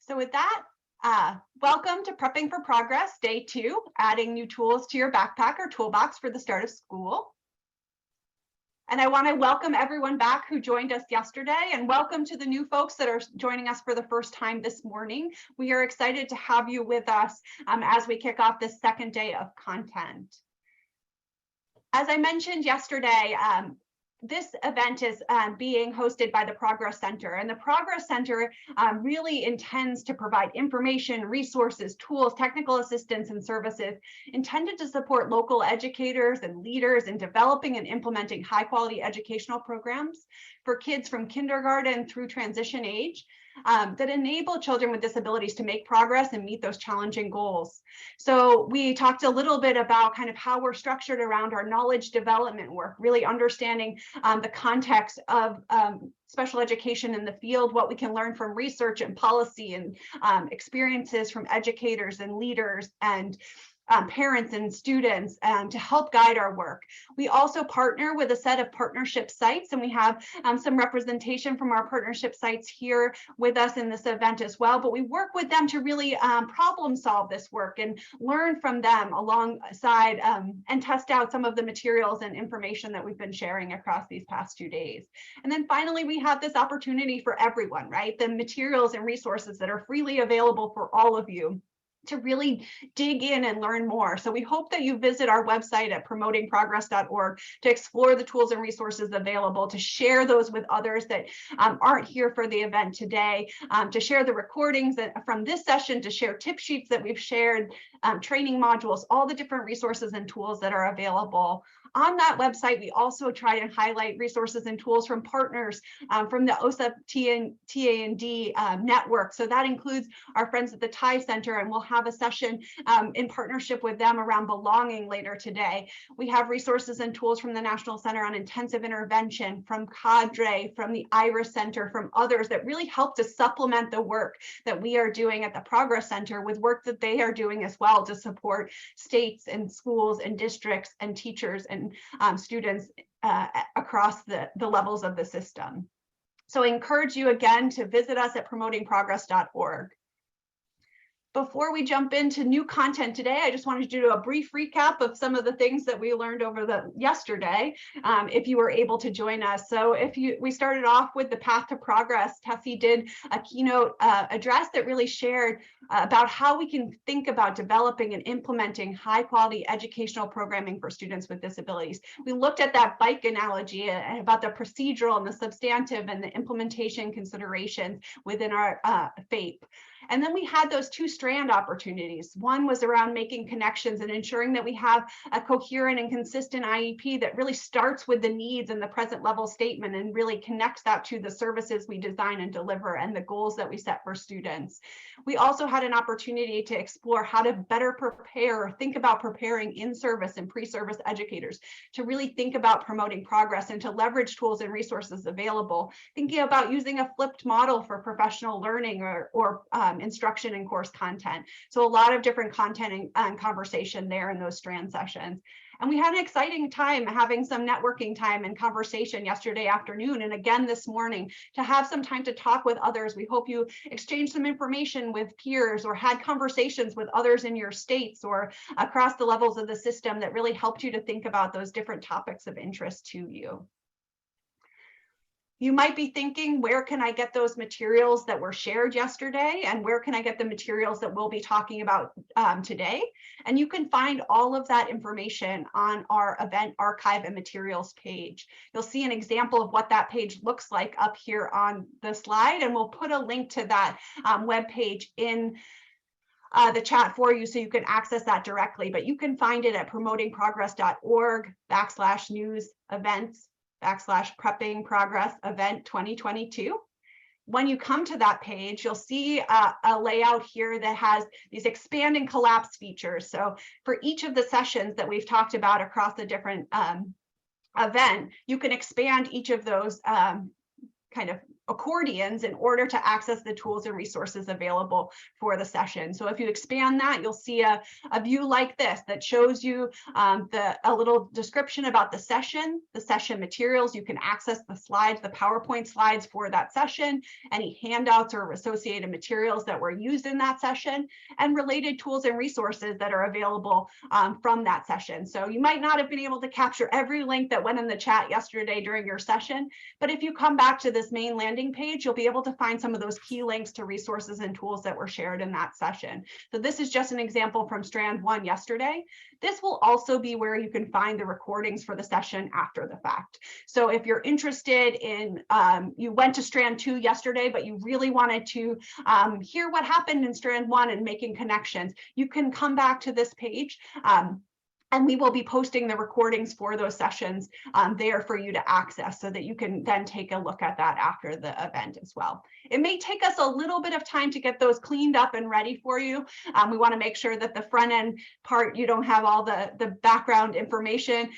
So with that, welcome to Prepping for Progress, Day 2, adding new tools to your backpack or toolbox for the start of school. And I want to welcome everyone back who joined us yesterday, and welcome to the new folks that are joining us for the first time this morning. We are excited to have you with us as we kick off this second day of content. As I mentioned yesterday, this event is being hosted by the Progress Center, and the Progress Center really intends to provide information, resources, tools, technical assistance, and services intended to support local educators and leaders in developing and implementing high-quality educational programs for kids from kindergarten through transition age that enable children with disabilities to make progress and meet those challenging goals. So we talked a little bit about kind of how we're structured around our knowledge development work, really understanding the context of special education in the field, what we can learn from research and policy and experiences from educators and leaders and parents and students to help guide our work. We also partner with a set of partnership sites, and we have some representation from our partnership sites here with us in this event as well, but we work with them to really problem solve this work and learn from them alongside and test out some of the materials and information that we've been sharing across these past 2 days. And then finally, we have this opportunity for everyone, right? The materials and resources that are freely available for all of you to really dig in and learn more. So we hope that you visit our website at promotingprogress.org to explore the tools and resources available, to share those with others that aren't here for the event today, to share the recordings from this session, to share tip sheets that we've shared, training modules, all the different resources and tools that are available. On that website, we also try to highlight resources and tools from partners from the OSA TAND network. So that includes our friends at the TIE Center, and we'll have a session in partnership with them around belonging later today. We have resources and tools from the National Center on Intensive Intervention, from Cadre, from the IRIS Center, from others that really help to supplement the work that we are doing at the Progress Center with work that they are doing as well to support states and schools and districts and teachers and students across the levels of the system. So I encourage you again to visit us at promotingprogress.org. Before we jump into new content today, I just wanted to do a brief recap of some of the things that we learned over yesterday, if you were able to join us. So we started off with the path to progress. Tessie did a keynote address that really shared about how we can think about developing and implementing high quality educational programming for students with disabilities. We looked at that bike analogy about the procedural and the substantive and the implementation considerations within our FAPE. And then we had those two strand opportunities. One was around making connections and ensuring that we have a coherent and consistent IEP that really starts with the needs and the present level statement and really connects that to the services we design and deliver and the goals that we set for students. We also had an opportunity to explore how to better prepare or think about preparing in-service and pre-service educators to really think about promoting progress and to leverage tools and resources available, thinking about using a flipped model for professional learning or instruction and course content. So a lot of different content and conversation there in those strand sessions. And we had an exciting time having some networking time and conversation yesterday afternoon and again this morning to have some time to talk with others. We hope you exchanged some information with peers or had conversations with others in your states or across the levels of the system that really helped you to think about those different topics of interest to you. You might be thinking, where can I get those materials that were shared yesterday? And where can I get the materials that we'll be talking about today? And you can find all of that information on our event archive and materials page. You'll see an example of what that page looks like up here on the slide, and we'll put a link to that web page in the chat for you so you can access that directly. But you can find it at promotingprogress.org/news/events /prepping progress event 2022. When you come to that page, you'll see a layout here that has these expand and collapse features. So for each of the sessions that we've talked about across the different event, you can expand each of those kind of accordions in order to access the tools and resources available for the session. So if you expand that, you'll see a view like this that shows you a little description about the session materials. You can access the slides, the PowerPoint slides for that session, any handouts or associated materials that were used in that session, and related tools and resources that are available from that session. So you might not have been able to capture every link that went in the chat yesterday during your session, but if you come back to this main landing page, you'll be able to find some of those key links to resources and tools that were shared in that session. So this is just an example from Strand 1 yesterday. This will also be where you can find the recordings for the session after the fact. So if you're interested in, you went to Strand 2 yesterday, but you really wanted to hear what happened in Strand 1 and making connections, you can come back to this page. And we will be posting the recordings for those sessions there for you to access so that you can then take a look at that after the event as well. It may take us a little bit of time to get those cleaned up and ready for you. We want to make sure that the front end part, you don't have all the background information.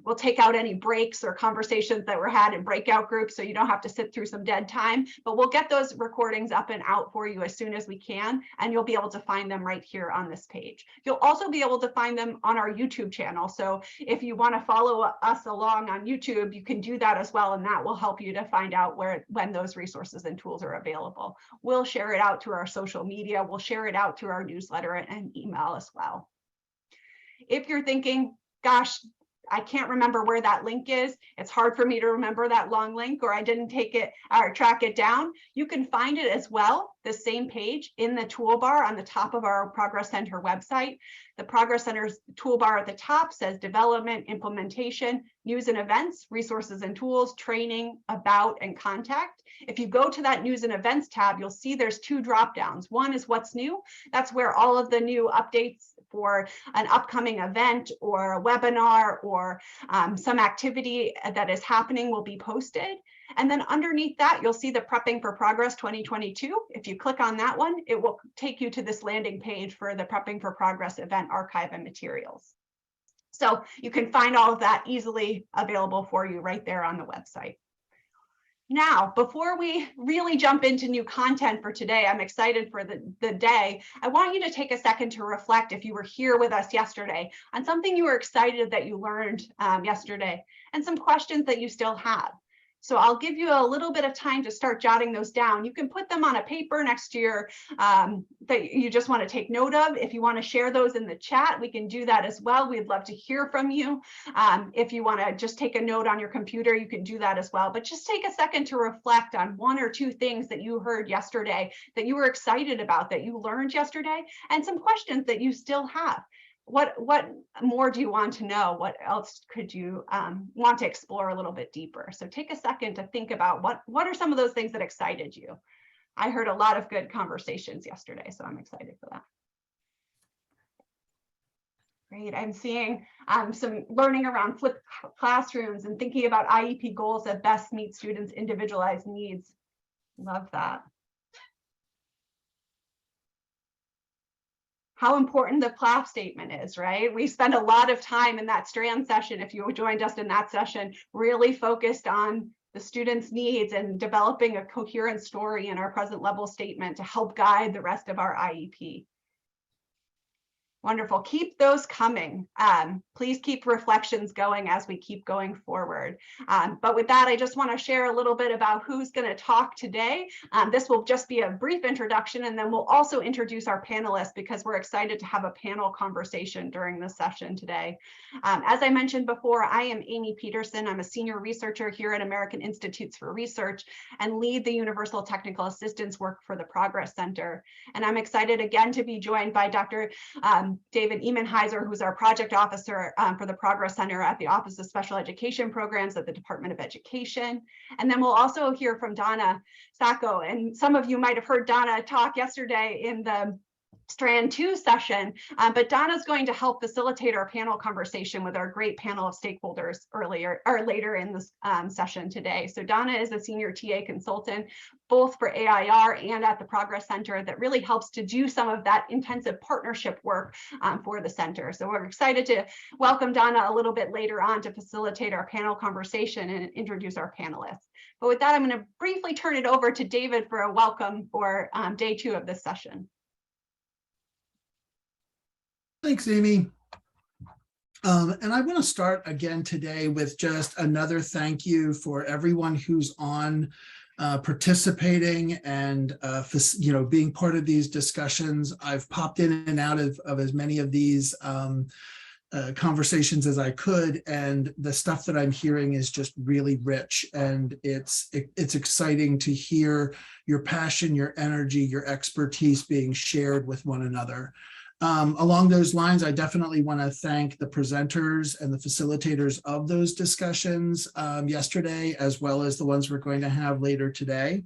We'll take out any breaks or conversations that were had in breakout groups so you don't have to sit through some dead time, but we'll get those recordings up and out for you as soon as we can, and you'll be able to find them right here on this page. You'll also be able to find them on our YouTube channel. So if you want to follow us along on YouTube, you can do that as well, and that will help you to find out when those resources and tools are available. We'll share it out to our social media. We'll share it out to our newsletter and email as well. If you're thinking, gosh, I can't remember where that link is, it's hard for me to remember that long link, or I didn't take it or track it down, you can find it as well, the same page in the toolbar on the top of our Progress Center website. The Progress Center's toolbar at the top says development, implementation, news and events, resources and tools, training, about, and contact. If you go to that news and events tab, you'll see there's two drop downs. One is what's new. That's where all of the new updates for an upcoming event or a webinar or some activity that is happening will be posted. And then underneath that, you'll see the Prepping for Progress 2022. If you click on that one, it will take you to this landing page for the Prepping for Progress event archive and materials. So you can find all of that easily available for you right there on the website. Now, before we really jump into new content for today, I'm excited for the day. I want you to take a second to reflect, if you were here with us yesterday, on something you were excited that you learned yesterday and some questions that you still have. So I'll give you a little bit of time to start jotting those down. You can put them on a paper next to your, that you just want to take note of. If you want to share those in the chat, we can do that as well. We'd love to hear from you. If you want to just take a note on your computer, you can do that as well. But just take a second to reflect on one or two things that you heard yesterday that you were excited about, that you learned yesterday, and some questions that you still have. What more do you want to know? What else could you want to explore a little bit deeper? So take a second to think about what are some of those things that excited you. I heard a lot of good conversations yesterday, so I'm excited for that. Great. I'm seeing some learning around flipped classrooms and thinking about IEP goals that best meet students' individualized needs. Love that. How important the PLAF statement is, right? We spend a lot of time in that Strand session, if you joined us in that session, really focused on the students' needs and developing a coherent story in our present level statement to help guide the rest of our IEP. Wonderful. Keep those coming. Please keep reflections going as we keep going forward. But with that, I just want to share a little bit about who's going to talk today. This will just be a brief introduction, and then we'll also introduce our panelists because we're excited to have a panel conversation during the session today. As I mentioned before, I am Amy Peterson. I'm a senior researcher here at American Institutes for Research and lead the Universal Technical Assistance work for the Progress Center. And I'm excited again to be joined by Dr. David Emenheiser, who's our project officer for the Progress Center at the Office of Special Education Programs at the Department of Education. And then we'll also hear from Donna Sacco. And some of you might have heard Donna talk yesterday in the Strand 2 session, but Donna's going to help facilitate our panel conversation with our great panel of stakeholders later in this session today. So Donna is a senior TA consultant, both for AIR and at the Progress Center, that really helps to do some of that intensive partnership work for the center. So we're excited to welcome Donna a little bit later on to facilitate our panel conversation and introduce our panelists. But with that, I'm going to briefly turn it over to David for a welcome for day 2 of this session. Thanks, Amy. And I want to start again today with just another thank you for everyone who's on participating and being part of these discussions. I've popped in and out of as many of these conversations as I could, and the stuff that I'm hearing is just really rich, and it's exciting to hear your passion, your energy, your expertise being shared with one another. Along those lines, I definitely want to thank the presenters and the facilitators of those discussions yesterday, as well as the ones we're going to have later today.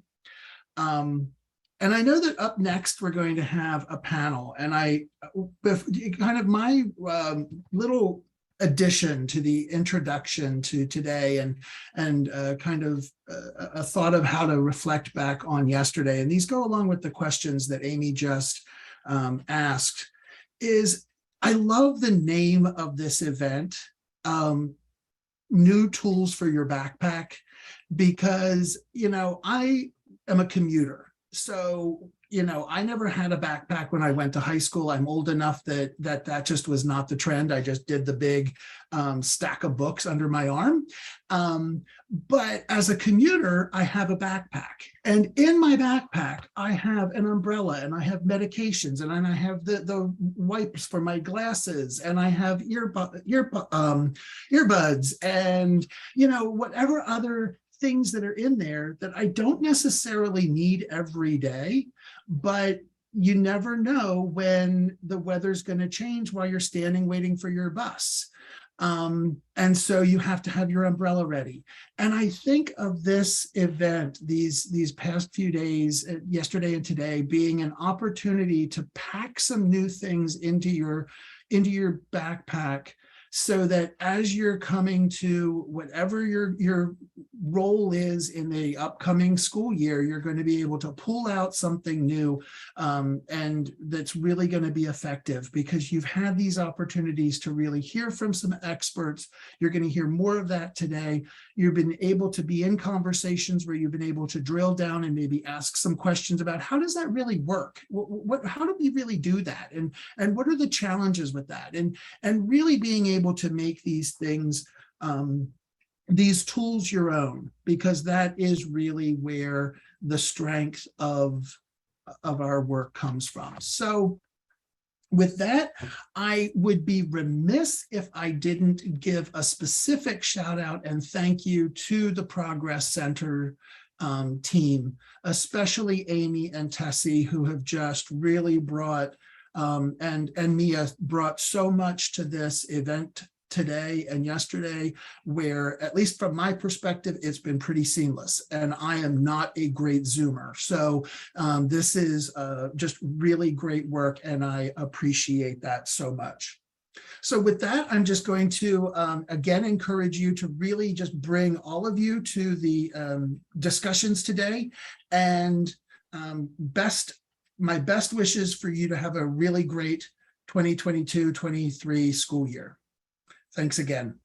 And I know that up next, we're going to have a panel, and kind of my little addition to the introduction to today and kind of a thought of how to reflect back on yesterday. And these go along with the questions that Amy just asked. Is I love the name of this event, New Tools for Your Backpack, because, I am a commuter. So, I never had a backpack when I went to high school. I'm old enough that just was not the trend. I just did the big stack of books under my arm. But as a commuter, I have a backpack. And in my backpack, I have an umbrella, and I have medications, and I have the wipes for my glasses, and I have earbuds, and, whatever other things that are in there that I don't necessarily need every day, but you never know when the weather's going to change while you're standing waiting for your bus. And so you have to have your umbrella ready. And I think of this event, these past few days, yesterday and today, being an opportunity to pack some new things into your backpack, so that as you're coming to whatever your role is in the upcoming school year, you're going to be able to pull out something new and that's really going to be effective, because you've had these opportunities to really hear from some experts. You're going to hear more of that today. You've been able to be in conversations where you've been able to drill down and maybe ask some questions about how does that really work? How do we really do that? And what are the challenges with that? And really being able to make these things, these tools your own, because that is really where the strength of our work comes from. So with that, I would be remiss if I didn't give a specific shout out and thank you to the Progress Center team, especially Amy and Tessie, who have just really brought and Mia brought so much to this event today and yesterday, where, at least from my perspective, it's been pretty seamless. And I am not a great Zoomer. So this is just really great work, and I appreciate that so much. So with that, I'm just going to, again, encourage you to really just bring all of you to the discussions today, and my best wishes for you to have a really great 2022-23 school year. Thanks again.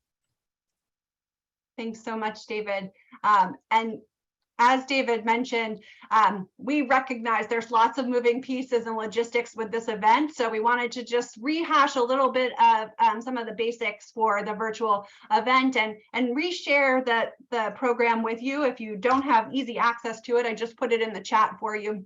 Thanks so much, David. And as David mentioned, we recognize there's lots of moving pieces and logistics with this event. So we wanted to just rehash a little bit of some of the basics for the virtual event and reshare the program with you. If you don't have easy access to it, I just put it in the chat for you.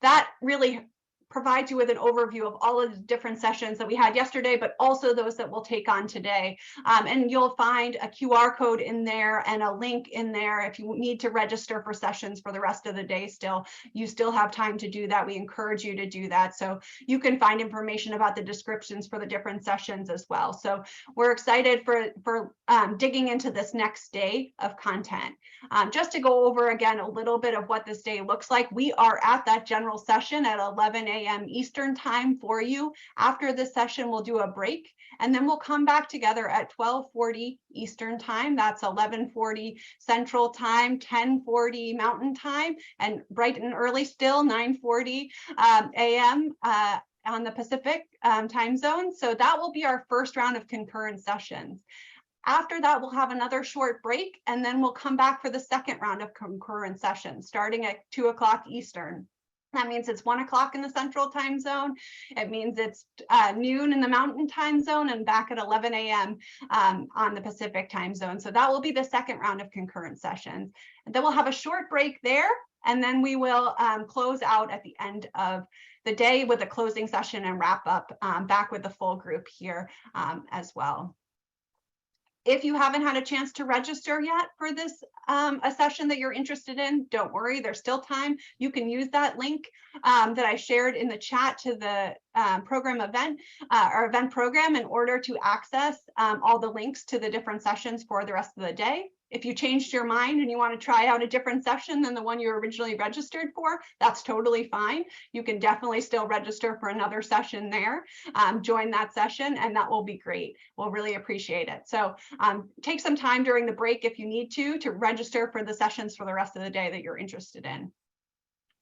That really provides you with an overview of all of the different sessions that we had yesterday, but also those that we'll take on today. And you'll find a QR code in there and a link in there if you need to register for sessions for the rest of the day still. You still have time to do that. We encourage you to do that. So you can find information about the descriptions for the different sessions as well. So we're excited for digging into this next day of content. Just to go over again a little bit of what this day looks like, we are at that general session at 11 a.m. Eastern time for you. After this session, we'll do a break, and then we'll come back together at 12:40 Eastern time. That's 11:40 Central time, 10:40 Mountain time, and bright and early still, 9:40 a.m. On the Pacific time zone. So that will be our first round of concurrent sessions. After that, we'll have another short break, and then we'll come back for the second round of concurrent sessions starting at 2 o'clock Eastern. That means it's 1 o'clock in the Central time zone. It means it's noon in the Mountain time zone and back at 11 a.m. On the Pacific time zone. So that will be the second round of concurrent sessions. And then we'll have a short break there, and then we will close out at the end of the day with a closing session and wrap up back with the full group here as well. If you haven't had a chance to register yet for this a session that you're interested in, don't worry, there's still time. You can use that link that I shared in the chat to the program event or event program in order to access all the links to the different sessions for the rest of the day. If you changed your mind and you want to try out a different session than the one you originally registered for, that's totally fine. You can definitely still register for another session there, join that session, and that will be great. We'll really appreciate it. So take some time during the break if you need to register for the sessions for the rest of the day that you're interested in.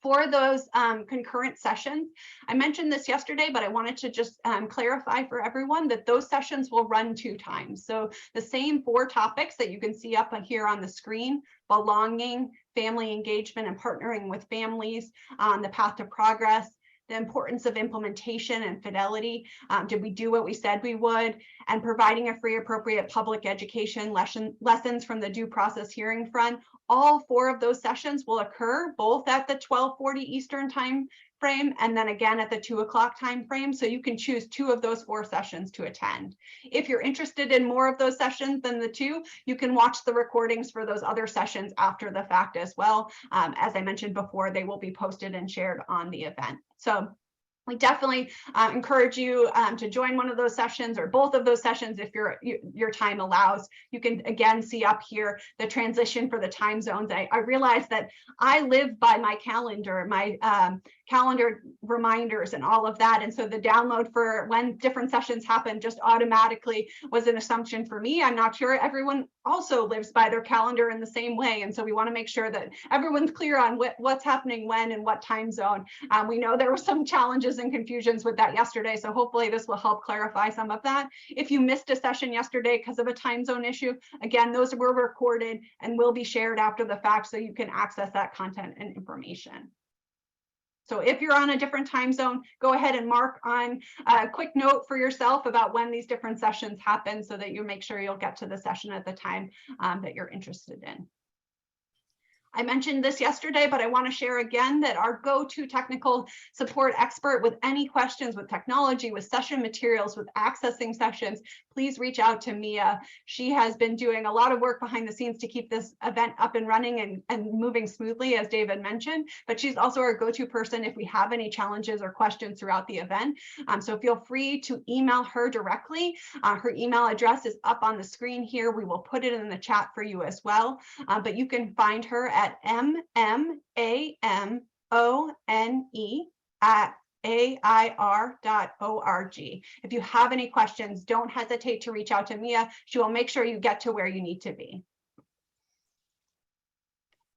For those concurrent sessions, I mentioned this yesterday, but I wanted to just clarify for everyone that those sessions will run 2 times. So the same 4 topics that you can see up here on the screen: belonging, family engagement, and partnering with families on the path to progress, the importance of implementation and fidelity. Did we do what we said we would? And providing a free, appropriate public education lessons from the due process hearing front. All 4 of those sessions will occur both at the 12:40 Eastern time frame and then again at the 2 o'clock time frame. So you can choose 2 of those 4 sessions to attend. If you're interested in more of those sessions than the 2, you can watch the recordings for those other sessions after the fact as well. As I mentioned before, they will be posted and shared on the event. So we definitely encourage you to join one of those sessions or both of those sessions if your time allows. You can again see up here the transition for the time zones. I realize that I live by my calendar, my calendar reminders and all of that. And so the download for when different sessions happen just automatically was an assumption for me. I'm not sure everyone also lives by their calendar in the same way. And so we want to make sure that everyone's clear on what's happening when and what time zone. We know there were some challenges and confusions with that yesterday. So hopefully this will help clarify some of that. If you missed a session yesterday because of a time zone issue, again, those were recorded and will be shared after the fact so you can access that content and information. So if you're on a different time zone, go ahead and mark on a quick note for yourself about when these different sessions happen so that you make sure you'll get to the session at the time that you're interested in. I mentioned this yesterday, but I want to share again that our go-to technical support expert with any questions with technology, with session materials, with accessing sessions, please reach out to Mia. She has been doing a lot of work behind the scenes to keep this event up and running and moving smoothly, as David mentioned, but she's also our go-to person if we have any challenges or questions throughout the event. So feel free to email her directly. Her email address is up on the screen here. We will put it in the chat for you as well, but you can find her at mmamone@air.org. If you have any questions, don't hesitate to reach out to Mia. She will make sure you get to where you need to be.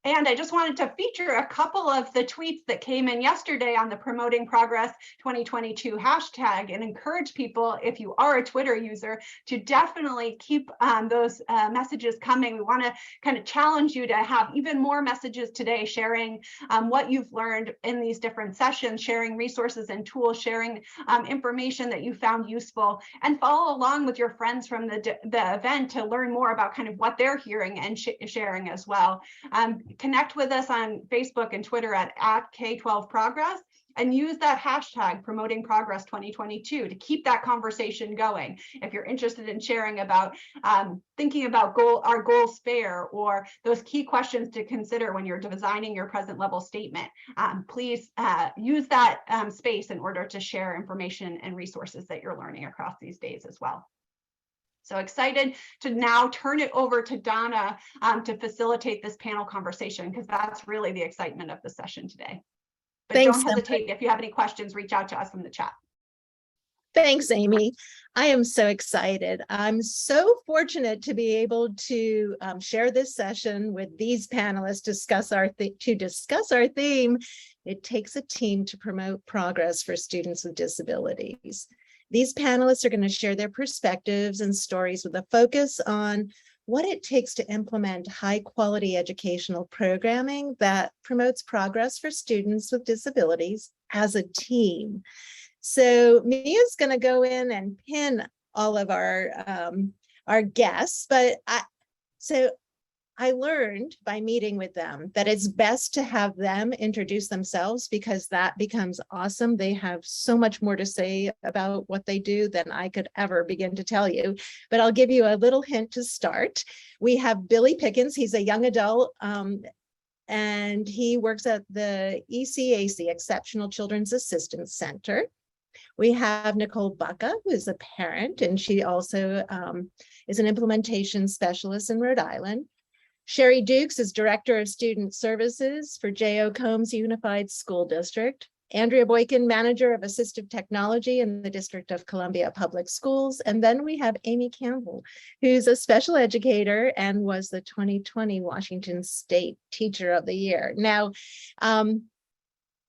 And I just wanted to feature a couple of the tweets that came in yesterday on the Promoting Progress 2022 hashtag and encourage people, if you are a Twitter user, to definitely keep those messages coming. We want to kind of challenge you to have even more messages today, sharing what you've learned in these different sessions, sharing resources and tools, sharing information that you found useful, and follow along with your friends from the event to learn more about kind of what they're hearing and sharing as well. Connect with us on Facebook and Twitter at K12Progress and use that hashtag Promoting Progress 2022 to keep that conversation going. If you're interested in sharing about thinking about our goals fair or those key questions to consider when you're designing your present level statement, please use that space in order to share information and resources that you're learning across these days as well. So excited to now turn it over to Donna to facilitate this panel conversation, because that's really the excitement of the session today. But Thanks, don't hesitate. If you have any questions, reach out to us in the chat. Thanks, Amy. I am so excited. I'm so fortunate to be able to share this session with these panelists, discuss our theme. It takes a team to promote progress for students with disabilities. These panelists are going to share their perspectives and stories with a focus on what it takes to implement high-quality educational programming that promotes progress for students with disabilities as a team. So Mia's going to go in and pin all of our guests, but I learned by meeting with them that it's best to have them introduce themselves, because that becomes awesome. They have so much more to say about what they do than I could ever begin to tell you. But I'll give you a little hint to start. We have Billy Pickens. He's a young adult, and he works at the ECAC, Exceptional Children's Assistance Center. We have Nicole Bucca, who is a parent, and she also is an implementation specialist in Rhode Island. Sherry Dukes is Director of Student Services for J.O. Combs Unified School District. Andrea Boykin, Manager of Assistive Technology in the District of Columbia Public Schools. And then we have Amy Campbell, who's a special educator and was the 2020 Washington State Teacher of the Year. Now,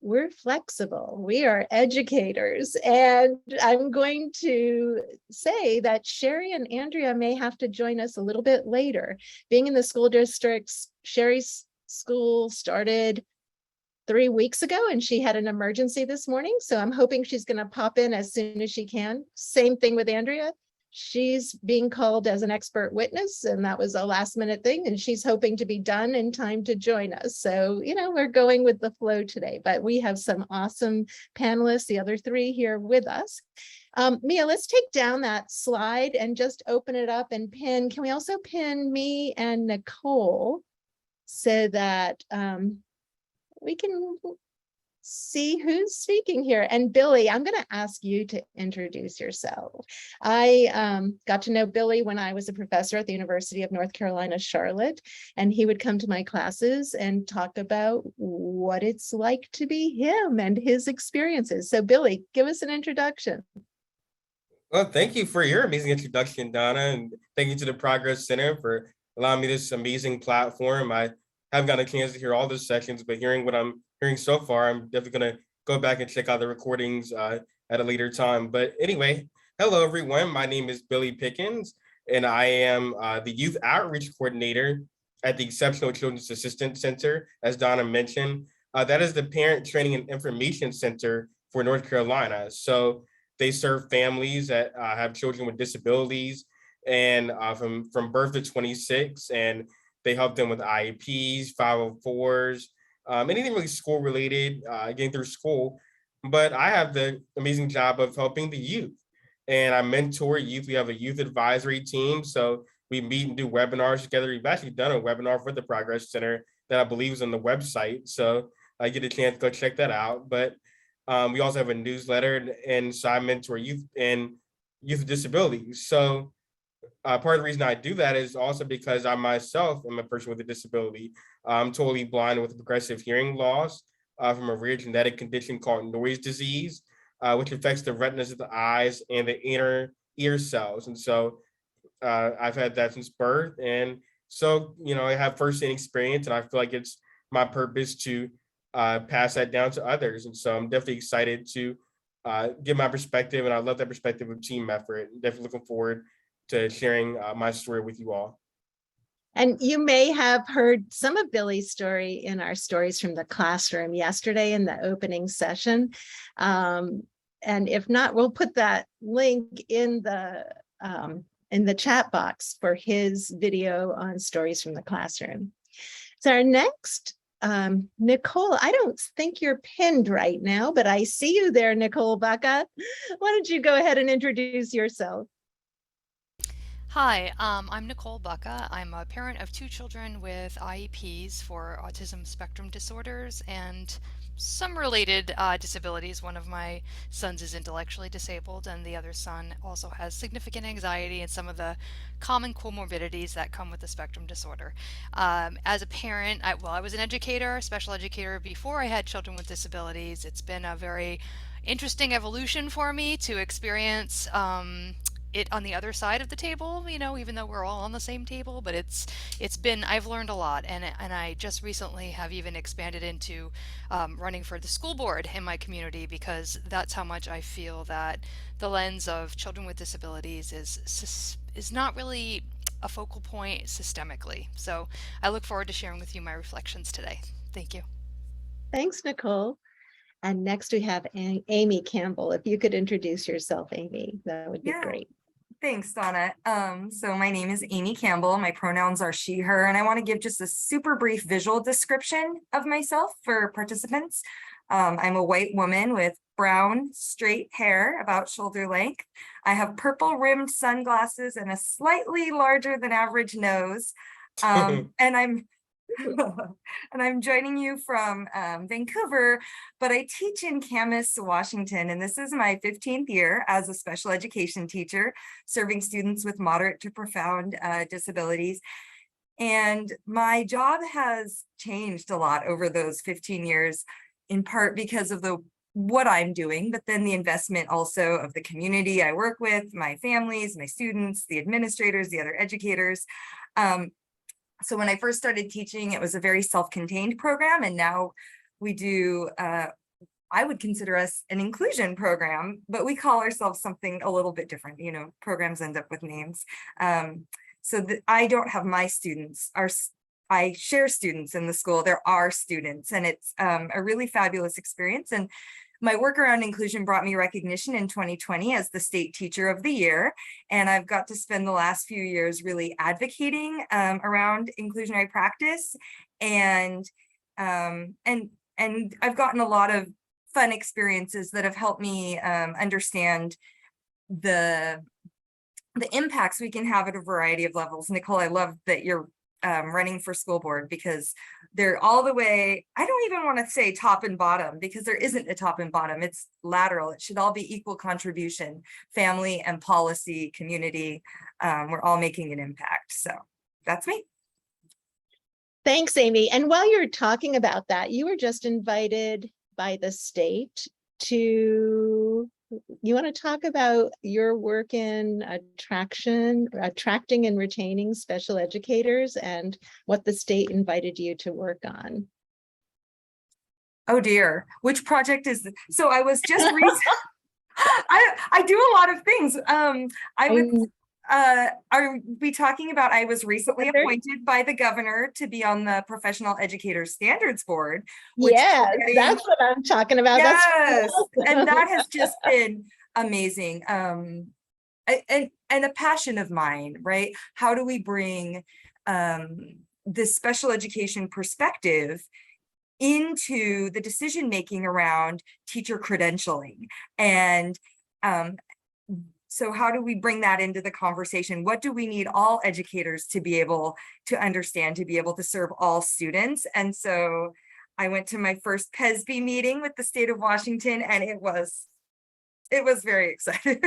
we're flexible, we are educators, and I'm going to say that Sherry and Andrea may have to join us a little bit later. Being in the school districts, Sherry's school started 3 weeks ago and she had an emergency this morning, so I'm hoping she's going to pop in as soon as she can. Same thing with Andrea. She's being called as an expert witness, and that was a last minute thing, and she's hoping to be done in time to join us. So, you know, we're going with the flow today, but we have some awesome panelists, the other three here with us. Mia, let's take down that slide and just open it up and pin. Can we also pin me and Nicole so that we can see who's speaking here? And Billy, I'm going to ask you to introduce yourself. I got to know Billy when I was a professor at the University of North Carolina, Charlotte, and he would come to my classes and talk about what it's like to be him and his experiences. So Billy, give us an introduction. Well, thank you for your amazing introduction, Donna, and thank you to the Progress Center for allowing me this amazing platform. I haven't gotten a chance to hear all the sessions, but hearing what I'm hearing so far, I'm definitely going to go back and check out the recordings at a later time. But anyway, hello, everyone. My name is Billy Pickens, and I am the Youth Outreach Coordinator at the Exceptional Children's Assistance Center, as Donna mentioned. That is the Parent Training and Information Center for North Carolina. So they serve families that have children with disabilities, and from birth to 26, and they help them with IEPs, 504s, anything really school related, getting through school. But I have the amazing job of helping the youth, and I mentor youth. We have a youth advisory team, so we meet and do webinars together. We've actually done a webinar for the Progress Center that I believe is on the website, so I get a chance to go check that out. But we also have a newsletter, and so I mentor youth and youth with disabilities. So part of the reason I do that is also because I myself am a person with a disability. I'm totally blind with progressive hearing loss from a rare genetic condition called noise disease, which affects the retinas of the eyes and the inner ear cells. And so I've had that since birth. And so, you know, I have firsthand experience, and I feel like it's my purpose to pass that down to others. And so I'm definitely excited to give my perspective, and I love that perspective of team effort. I'm definitely looking forward to sharing my story with you all. And you may have heard some of Billy's story in our Stories from the Classroom yesterday in the opening session. And if not, we'll put that link in the chat box for his video on Stories from the Classroom. So our next, Nicole, I don't think you're pinned right now, but I see you there, Nicole Baca. Why don't you go ahead and introduce yourself? Hi, I'm Nicole Bucca. I'm a parent of 2 children with IEPs for autism spectrum disorders and some related disabilities. One of my sons is intellectually disabled, and the other son also has significant anxiety and some of the common comorbidities that come with the spectrum disorder. As a parent, I was an educator, a special educator before I had children with disabilities. It's been a very interesting evolution for me to experience it on the other side of the table, even though we're all on the same table. But I've learned a lot, and I just recently have even expanded into running for the school board in my community, because that's how much I feel that the lens of children with disabilities is not really a focal point systemically. So I look forward to sharing with you my reflections today. Thank you. Thanks, Nicole. And next we have Amy Campbell. If you could introduce yourself, Amy, that would be great. Thanks, Donna. So my name is Amy Campbell. My pronouns are she, her, and I want to give just a super brief visual description of myself for participants. I'm a white woman with brown, straight hair about shoulder length. I have purple rimmed sunglasses and a slightly larger than average nose. And I'm joining you from Vancouver, but I teach in Camas, Washington, and this is my 15th year as a special education teacher, serving students with moderate to profound disabilities. And my job has changed a lot over those 15 years, in part because of what I'm doing, but then the investment also of the community I work with, my families, my students, the administrators, the other educators. So when I first started teaching, it was a very self-contained program, and now we do, I would consider us an inclusion program, but we call ourselves something a little bit different. Programs end up with names. So I don't have my students. I share students in the school. There are students, and it's a really fabulous experience. And my work around inclusion brought me recognition in 2020 as the State Teacher of the Year. And I've got to spend the last few years really advocating around inclusionary practice. And I've gotten a lot of fun experiences that have helped me understand the impacts we can have at a variety of levels. Nicole, I love that you're running for school board, because they're all the way, I don't even want to say top and bottom, because there isn't a top and bottom, it's lateral. It should all be equal contribution, family and policy, community. We're all making an impact. So that's me. Thanks, Amy. And while you're talking about that, you were just invited by the state to, you want to talk about your work in attracting and retaining special educators, and what the state invited you to work on? Oh dear, which project is this? So I was just I do a lot of things. Are we talking about, I was recently appointed by the governor to be on the Professional Educator Standards Board. Yes, that's what I'm talking about. Yes, and that has just been amazing. And a passion of mine, right? How do we bring this special education perspective into the decision-making around teacher credentialing? And so how do we bring that into the conversation? What do we need all educators to be able to understand, to be able to serve all students? And so I went to my first PESB meeting with the state of Washington, and it was very exciting.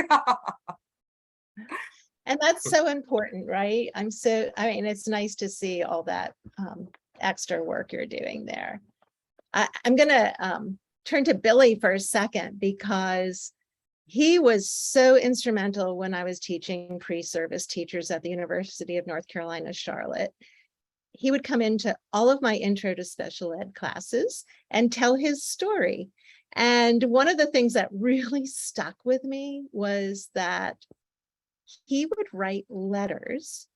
And that's so important, right? I mean, it's nice to see all that extra work you're doing there. I'm gonna turn to Billy for a second, because he was so instrumental when I was teaching pre-service teachers at the University of North Carolina, Charlotte. He would come into all of my intro to special ed classes and tell his story. And one of the things that really stuck with me was that he would write letters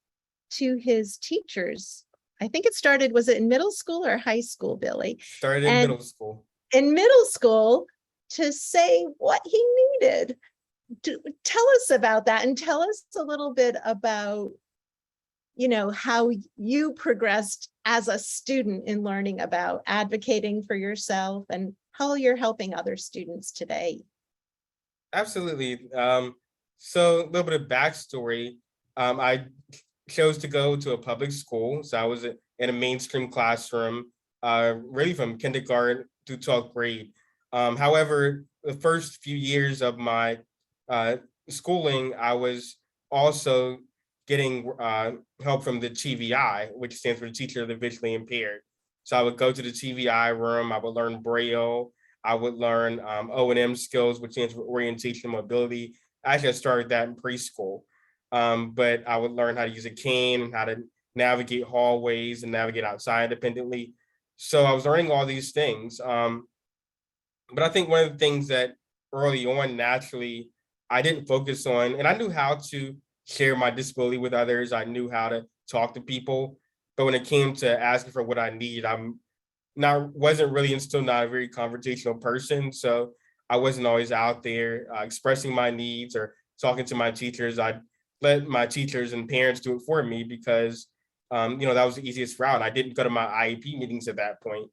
to his teachers. I think it started, was it in middle school or high school, Billy? Started in middle school. In middle school, to say what he needed. Tell us about that, and tell us a little bit about, how you progressed as a student in learning about advocating for yourself and how you're helping other students today. Absolutely. So a little bit of backstory. I chose to go to a public school. So I was in a mainstream classroom, really from kindergarten to 12th grade. However, the first few years of my schooling, I was also getting help from the TVI, which stands for Teacher of the Visually Impaired. So I would go to the TVI room, I would learn Braille, I would learn O&M skills, which stands for Orientation and Mobility. Actually, I started that in preschool. But I would learn how to use a cane and how to navigate hallways and navigate outside independently. So I was learning all these things. But I think one of the things that early on, naturally, I didn't focus on, and I knew how to share my disability with others. I knew how to talk to people. But when it came to asking for what I need, wasn't really and still not a very confrontational person. So I wasn't always out there expressing my needs or talking to my teachers. I let my teachers and parents do it for me because that was the easiest route. I didn't go to my IEP meetings at that point.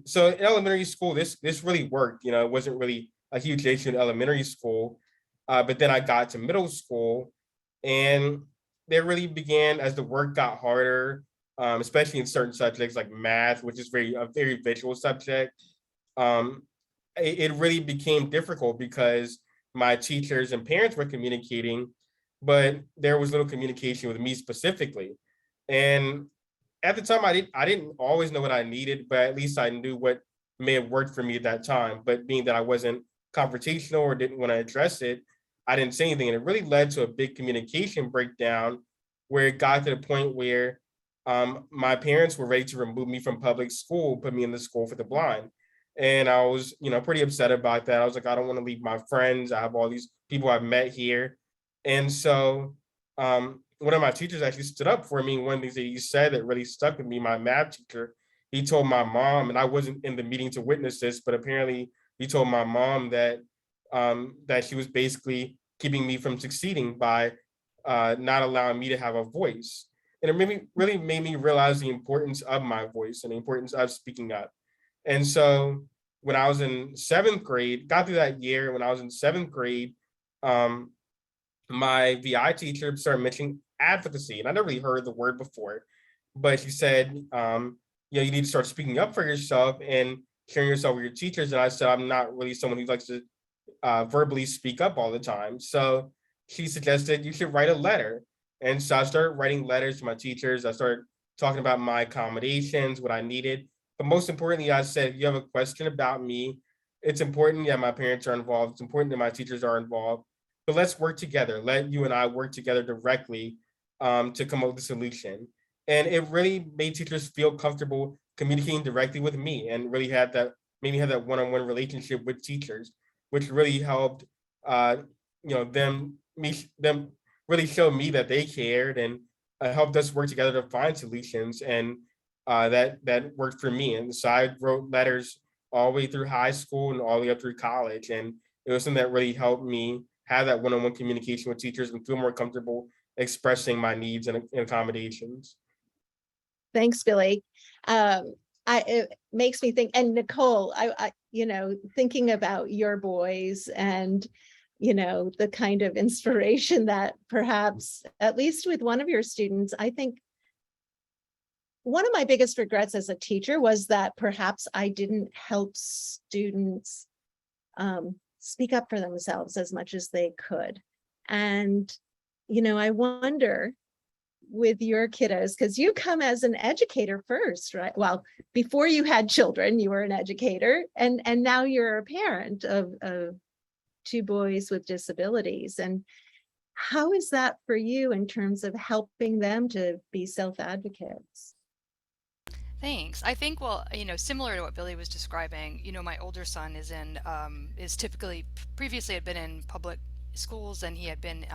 So in elementary school, this really worked. It wasn't really a huge issue in elementary school. But then I got to middle school, and there really began, as the work got harder, especially in certain subjects like math, which is a very visual subject. It really became difficult because my teachers and parents were communicating, but there was little communication with me specifically. And at the time, I didn't always know what I needed, but at least I knew what may have worked for me at that time. But being that I wasn't confrontational or didn't want to address it, I didn't say anything. And it really led to a big communication breakdown where it got to the point where my parents were ready to remove me from public school, put me in the school for the blind. And I was, pretty upset about that. I was like, I don't want to leave my friends. I have all these people I've met here. And so one of my teachers actually stood up for me. One of the things that he said that really stuck with me, my math teacher, he told my mom, and I wasn't in the meeting to witness this, but apparently he told my mom that that she was basically keeping me from succeeding by not allowing me to have a voice. And it really made me realize the importance of my voice and the importance of speaking up. And so when I was in seventh grade, got through that year, when I was in seventh grade, my VI teacher started mentioning advocacy. And I never really heard the word before, but she said, you need to start speaking up for yourself and sharing yourself with your teachers. And I said, I'm not really someone who likes to verbally speak up all the time. So she suggested you should write a letter. And so I started writing letters to my teachers. I started talking about my accommodations, what I needed. But most importantly, I said, if you have a question about me, it's important that my parents are involved. It's important that my teachers are involved. But let's work together. Let you and I work together directly to come up with a solution. And it really made teachers feel comfortable communicating directly with me and really had that one-on-one relationship with teachers, which really helped them really show me that they cared and helped us work together to find solutions. And that worked for me. And so I wrote letters all the way through high school and all the way up through college. And it was something that really helped me have that one-on-one communication with teachers and feel more comfortable expressing my needs and accommodations. Thanks, Billy. It makes me think, and Nicole, I thinking about your boys and, the kind of inspiration that perhaps, at least with one of your students, I think one of my biggest regrets as a teacher was that perhaps I didn't help students speak up for themselves as much as they could. And, I wonder with your kiddos, because you come as an educator first, right? Well, before you had children, you were an educator, and now you're a parent of two boys with disabilities. And how is that for you in terms of helping them to be self-advocates? Thanks. I think, similar to what Billy was describing, my older son is typically, previously had been in public schools, and he had been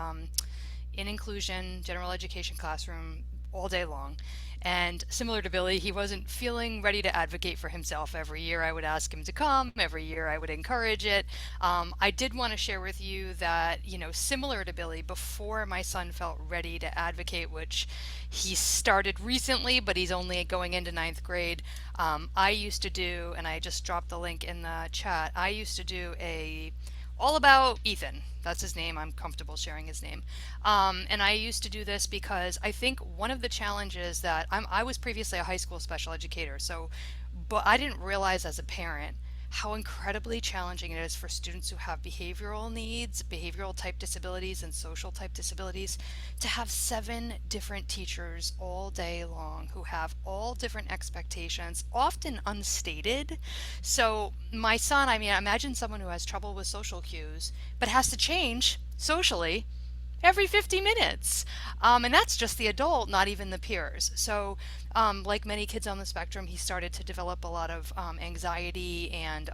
in inclusion, general education classroom all day long. And similar to Billy, he wasn't feeling ready to advocate for himself. Every year I would ask him to come, every year I would encourage it. I did want to share with you that, similar to Billy, before my son felt ready to advocate, which he started recently, but he's only going into 9th grade, I used to do, and I just dropped the link in the chat, I used to do a all about Ethan. That's his name. I'm comfortable sharing his name. And I used to do this because I think one of the challenges that I was previously a high school special educator. So, but I didn't realize as a parent how incredibly challenging it is for students who have behavioral needs, behavioral type disabilities, and social type disabilities to have 7 different teachers all day long who have all different expectations, often unstated. So my son, I mean, imagine someone who has trouble with social cues, but has to change socially every 50 minutes. And that's just the adult, not even the peers. So like many kids on the spectrum, he started to develop a lot of anxiety and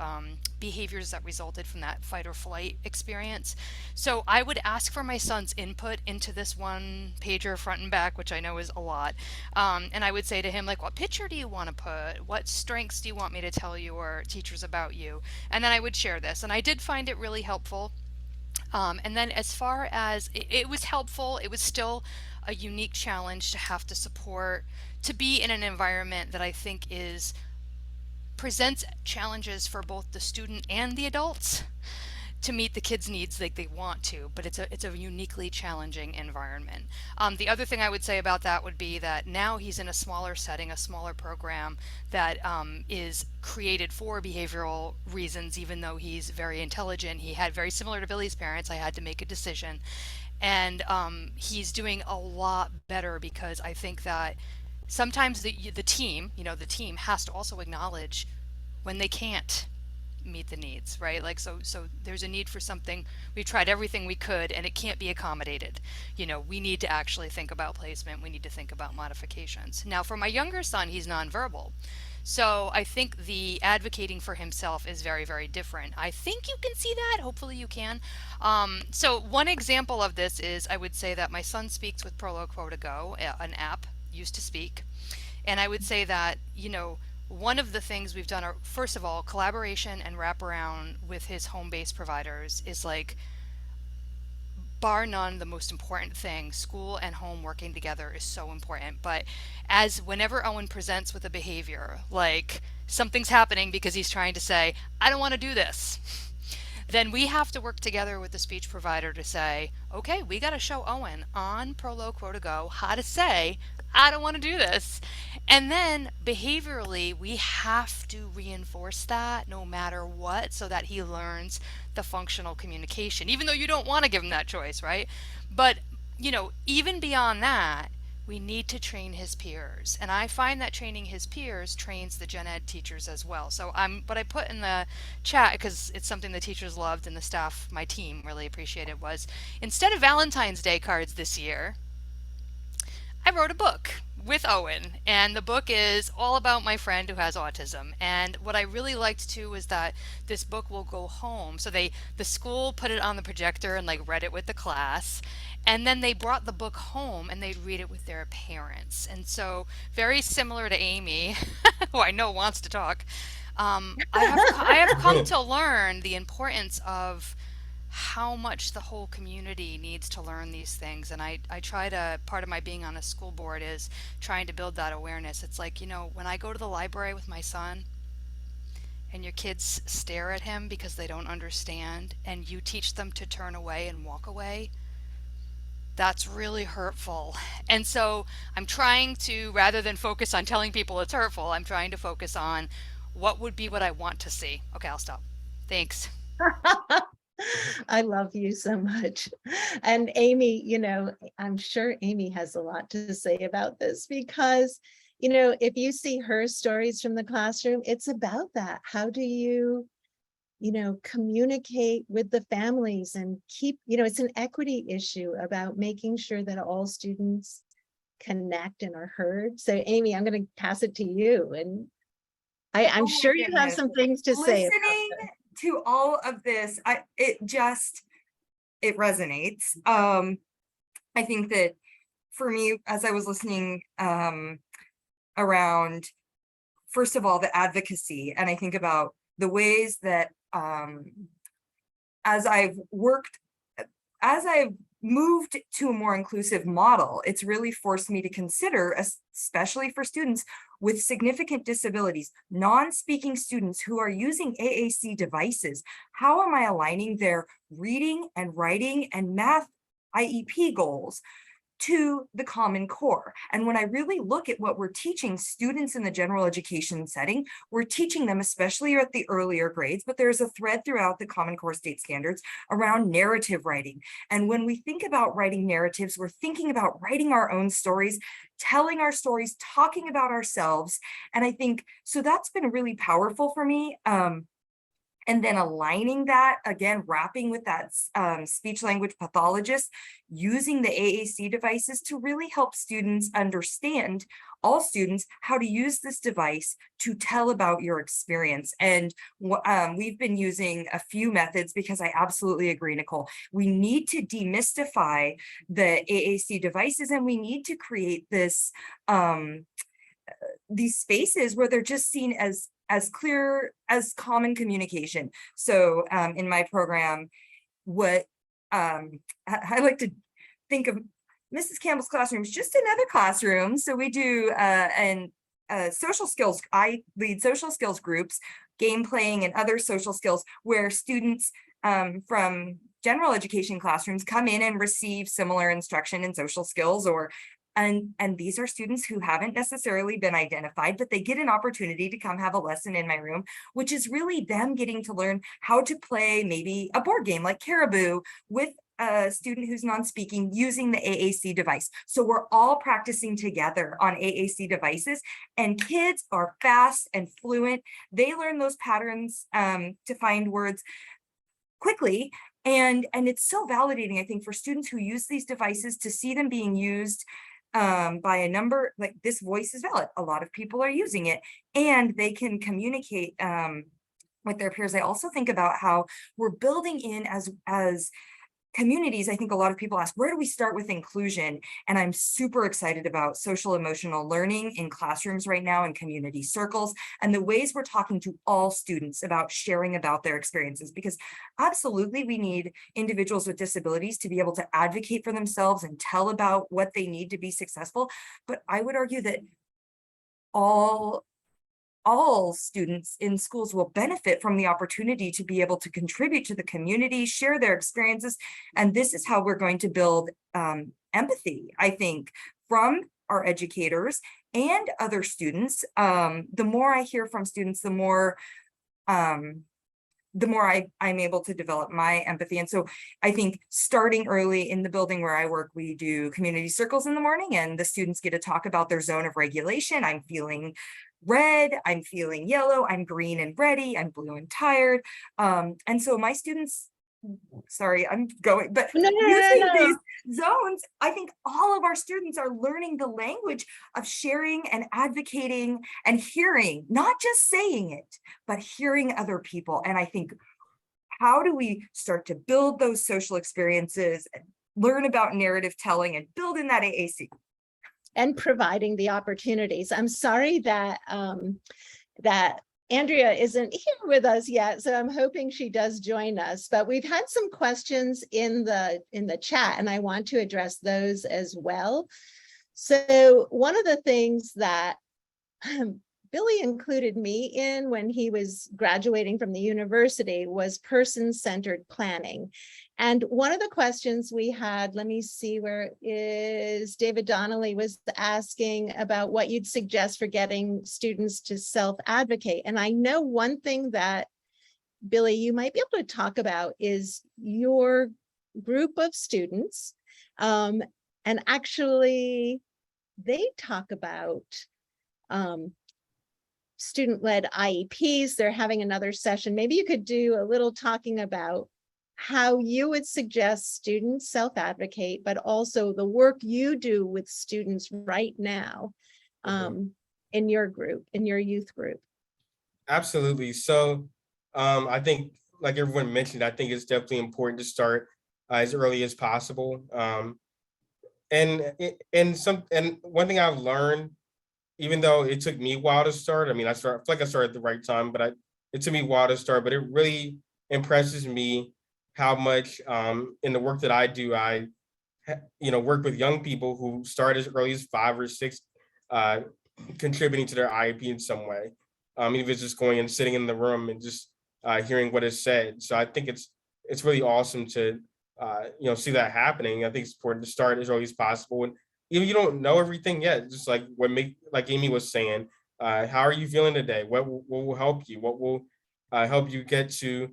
behaviors that resulted from that fight or flight experience. So I would ask for my son's input into this one pager front and back, which I know is a lot. And I would say to him, like, what picture do you want to put? What strengths do you want me to tell your teachers about you? And then I would share this. And I did find it really helpful. And then as far as it was helpful, it was still a unique challenge to have to support, to be in an environment that I think presents challenges for both the student and the adults to meet the kids' needs like they want to, but it's a uniquely challenging environment. The other thing I would say about that would be that now he's in a smaller setting, a smaller program that is created for behavioral reasons, even though he's very intelligent. He had very similar to Billy's parents. I had to make a decision. And he's doing a lot better because I think that sometimes the team, the team has to also acknowledge when they can't meet the needs, right? Like, so there's a need for something. We've tried everything we could and it can't be accommodated. We need to actually think about placement. We need to think about modifications. Now, for my younger son, he's nonverbal. So I think the advocating for himself is very, very different. I think you can see that. Hopefully you can. So one example of this is, I would say that my son speaks with Prolo-Quo-To-Go, an app used to speak. And I would say that, one of the things we've done are, first of all, collaboration and wraparound with his home-based providers is, like, bar none, the most important thing. School and home working together is so important. But whenever Owen presents with a behavior, like something's happening because he's trying to say, I don't want to do this, then we have to work together with the speech provider to say, okay, we got to show Owen on Prolo-Quo-To-Go how to say, I don't want to do this. And then behaviorally, we have to reinforce that no matter what, so that he learns the functional communication, even though you don't want to give him that choice, right? But, even beyond that, we need to train his peers. And I find that training his peers trains the gen ed teachers as well. So what I put in the chat, because it's something the teachers loved and the staff, my team, really appreciated, was instead of Valentine's Day cards this year, I wrote a book with Owen, and the book is all about my friend who has autism. And what I really liked too was that this book will go home. So the school put it on the projector and, like, read it with the class, and then they brought the book home and they'd read it with their parents. And so, very similar to Amy, who I know wants to talk, I have come to learn the importance of how much the whole community needs to learn these things. And I try to, part of my being on a school board is trying to build that awareness. It's like, when I go to the library with my son and your kids stare at him because they don't understand, and you teach them to turn away and walk away, that's really hurtful. And so I'm trying to, rather than focus on telling people it's hurtful, I'm trying to focus on what would be what I want to see. Okay, I'll stop. Thanks. I love you so much. And Amy, I'm sure Amy has a lot to say about this because, if you see her stories from the classroom, it's about that. How do you, communicate with the families and keep, it's an equity issue about making sure that all students connect and are heard. So Amy, I'm going to pass it to you. And I'm sure you have some things to say. Listening to all of this, it resonates. I think that for me, as I was listening around, first of all, the advocacy, and I think about the ways that as I've moved to a more inclusive model, it's really forced me to consider, especially for students with significant disabilities, non-speaking students who are using AAC devices, how am I aligning their reading and writing and math IEP goals to the Common Core? And when I really look at what we're teaching students in the general education setting, we're teaching them, especially at the earlier grades, but there's a thread throughout the Common Core state standards around narrative writing. And when we think about writing narratives, we're thinking about writing our own stories, telling our stories, talking about ourselves. And I think, so that's been really powerful for me. And then aligning that, again, wrapping with that speech language pathologist, using the AAC devices to really help students understand, all students, how to use this device to tell about your experience. And we've been using a few methods because I absolutely agree, Nicole. We need to demystify the AAC devices, and we need to create this, these spaces where they're just seen as clear as common communication. So in my program, what I like to think of Mrs. Campbell's classroom is just another classroom. So we do social skills. I lead social skills groups, game playing and other social skills where students from general education classrooms come in and receive similar instruction in social skills, or and these are students who haven't necessarily been identified, but they get an opportunity to come have a lesson in my room, which is really them getting to learn how to play maybe a board game like Caribou with a student who's non-speaking using the AAC device. So we're all practicing together on AAC devices, and kids are fast and fluent. They learn those patterns to find words quickly. And it's so validating, I think, for students who use these devices to see them being used by a number, like this voice is valid. A lot of people are using it and they can communicate with their peers. I also think about how we're building in as communities. I think a lot of people ask, where do we start with inclusion? And I'm super excited about social emotional learning in classrooms right now in community circles, and the ways we're talking to all students about sharing about their experiences, because absolutely we need individuals with disabilities to be able to advocate for themselves and tell about what they need to be successful. But I would argue that all students in schools will benefit from the opportunity to be able to contribute to the community, share their experiences. And this is how we're going to build empathy, I think, from our educators and other students. The more I hear from students, the more I'm able to develop my empathy. And so I think starting early in the building where I work, we do community circles in the morning, and the students get to talk about their zone of regulation. I'm feeling red, I'm feeling yellow, I'm green and ready, I'm blue and tired. And so my students, sorry, I'm going, but using these zones, I think all of our students are learning the language of sharing and advocating and hearing, not just saying it, but hearing other people. And I think, how do we start to build those social experiences, and learn about narrative telling, and build in that AAC? And providing the opportunities. I'm sorry that that Andrea isn't here with us yet, so I'm hoping she does join us. But we've had some questions in the chat, and I want to address those as well. So one of the things that Billy included me in when he was graduating from the university was person-centered planning. And one of the questions we had, let me see where it is, David Donnelly was asking about what you'd suggest for getting students to self-advocate. And I know one thing that, Billy, you might be able to talk about is your group of students. And actually, they talk about student-led IEPs. They're having another session. Maybe you could do a little talking about how you would suggest students self-advocate, but also the work you do with students right now in your group, in your youth group. Absolutely. So I think, like everyone mentioned, I think it's definitely important to start as early as possible. And one thing I've learned, even though it took me a while to start, I mean, I feel like I started at the right time, but it took me a while to start, but it really impresses me how much in the work that I do, I work with young people who start as early as 5 or 6, uh, contributing to their IEP in some way. Even if it's just going and sitting in the room and just hearing what is said. So I think it's really awesome to see that happening. I think it's important to start as early as possible. And even if you don't know everything yet, just like like Amy was saying, how are you feeling today? What will help you? What will help you get to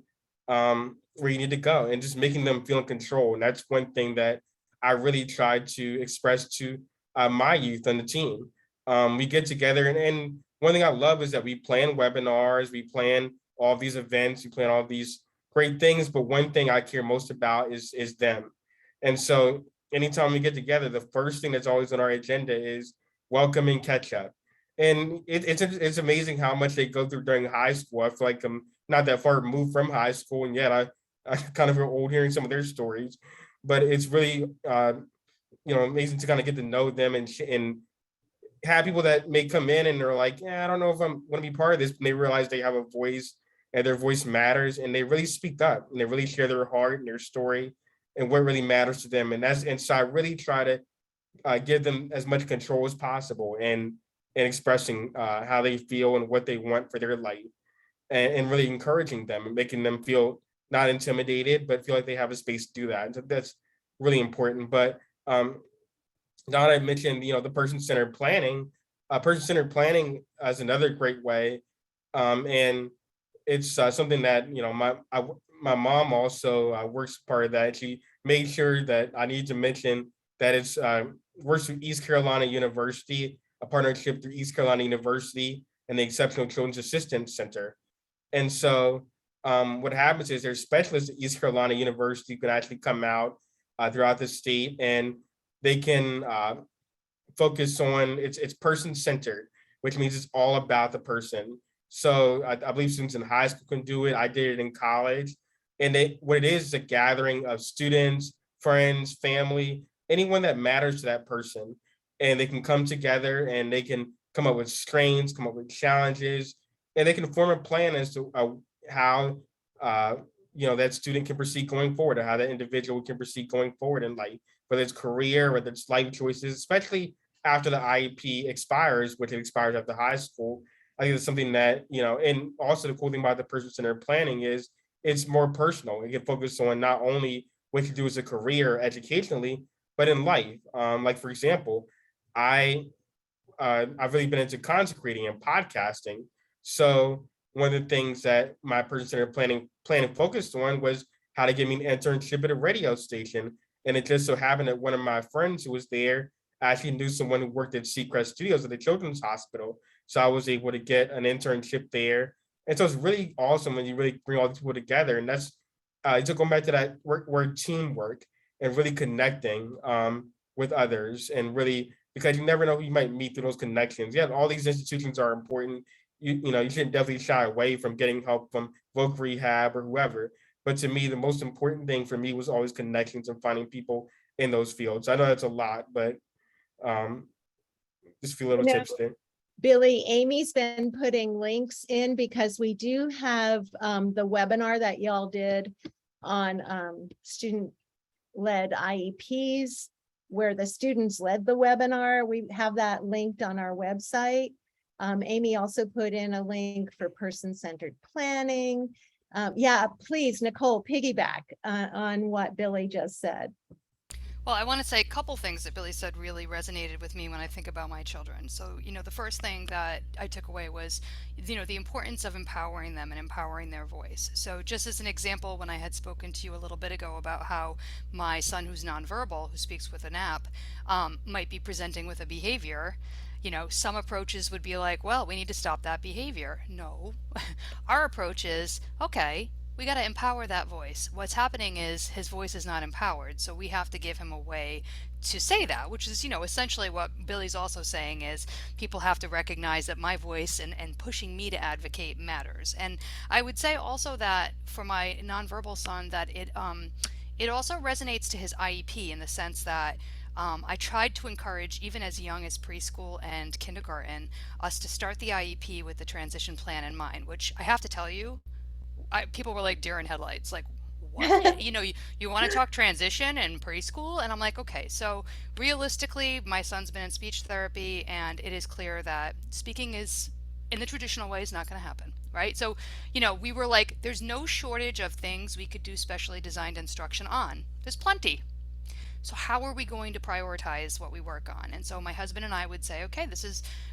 where you need to go? And just making them feel in control. And that's one thing that I really tried to express to my youth on the team. We get together, and one thing I love is that we plan webinars, we plan all these events, we plan all these great things, but one thing I care most about is them. And so anytime we get together, the first thing that's always on our agenda is welcome and catch up. And it's amazing how much they go through during high school. I feel like I'm not that far removed from high school, and yet I kind of feel old hearing some of their stories. But it's really amazing to kind of get to know them and have people that may come in and they're like, yeah, I don't know if I'm going to be part of this, and they realize they have a voice and their voice matters, and they really speak up and they really share their heart and their story and what really matters to them. And so I really try to give them as much control as possible and expressing how they feel and what they want for their life, and really encouraging them and making them feel not intimidated, but feel like they have a space to do that. And so that's really important. But Donna mentioned, the person-centered planning. Person-centered planning is another great way, and it's something that my mom also works part of that. She made sure that I need to mention that it's works with East Carolina University, a partnership through East Carolina University and the Exceptional Children's Assistance Center. And so what happens is there's specialists at East Carolina University who can actually come out throughout the state, and they can focus on it's person-centered, which means it's all about the person. So I believe students in high school can do it. I did it in college. And what it is a gathering of students, friends, family, anyone that matters to that person. And they can come together and they can come up with strains, come up with challenges, and they can form a plan as to how that student can proceed going forward, or how that individual can proceed going forward in life, whether it's career, whether it's life choices, especially after the IEP expires, which it expires after high school. I think it's something that, and also the cool thing about the person-centered planning is it's more personal. It can focus on not only what you do as a career educationally, but in life. Like, for example, I've really been into content creating and podcasting. So one of the things that my person-centered planning focused on was how to get me an internship at a radio station. And it just so happened that one of my friends who was there actually knew someone who worked at Seacrest Studios at the Children's Hospital. So I was able to get an internship there. And so it's really awesome when you really bring all these people together. And that's just going back to that word teamwork and really connecting with others, and really, because you never know who you might meet through those connections. Yeah, all these institutions are important. You shouldn't definitely shy away from getting help from voc rehab or whoever. But to me, the most important thing for me was always connections and finding people in those fields. I know that's a lot, but just a few little tips there. Billy, Amy's been putting links in because we do have the webinar that y'all did on student-led IEPs, where the students led the webinar. We have that linked on our website. Amy also put in a link for person-centered planning. Yeah, please, Nicole, piggyback on what Billy just said. Well, I want to say a couple things that Billy said really resonated with me when I think about my children. So, the first thing that I took away was, the importance of empowering them and empowering their voice. So just as an example, when I had spoken to you a little bit ago about how my son, who's nonverbal, who speaks with an app, might be presenting with a behavior, some approaches would be like, well, we need to stop that behavior. No, our approach is, okay, we got to empower that voice. What's happening is his voice is not empowered, so we have to give him a way to say that, which is, essentially what Billy's also saying is people have to recognize that my voice and pushing me to advocate matters. And I would say also that for my nonverbal son, that it also resonates to his IEP in the sense that I tried to encourage, even as young as preschool and kindergarten, us to start the IEP with the transition plan in mind, which I have to tell you, people were like deer in headlights, like, what? You want to talk transition and preschool? And I'm like, okay, so realistically, my son's been in speech therapy, and it is clear that speaking is, in the traditional way, is not going to happen, right? So, we were like, there's no shortage of things we could do specially designed instruction on. There's plenty. So how are we going to prioritize what we work on? And so my husband and I would say, okay,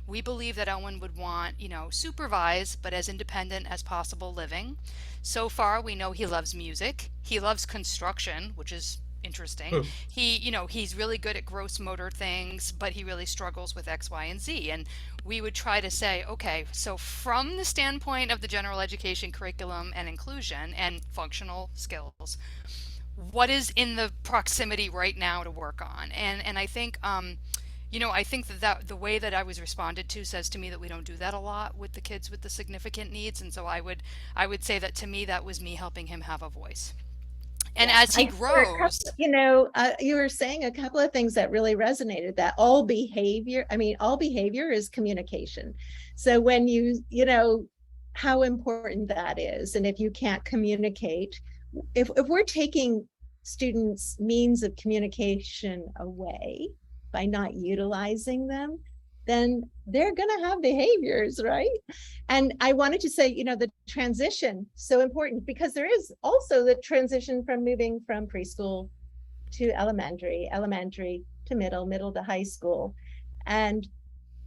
we believe that Owen would want, supervised, but as independent as possible living. So far, we know he loves music. He loves construction, which is interesting. He's really good at gross motor things, but he really struggles with X, Y, and Z. And we would try to say, okay, so from the standpoint of the general education curriculum and inclusion and functional skills, what is in the proximity right now to work on? And I think, I think that the way that I was responded to says to me that we don't do that a lot with the kids with the significant needs. And so I would say that to me, that was me helping him have a voice. And as he grows, you were saying a couple of things that really resonated, that all behavior is communication. So when how important that is. And if you can't communicate, if we're taking students' means of communication away by not utilizing them, then they're going to have behaviors, right? And I wanted to say, the transition, so important, because there is also the transition from moving from preschool to elementary to middle to high school. And,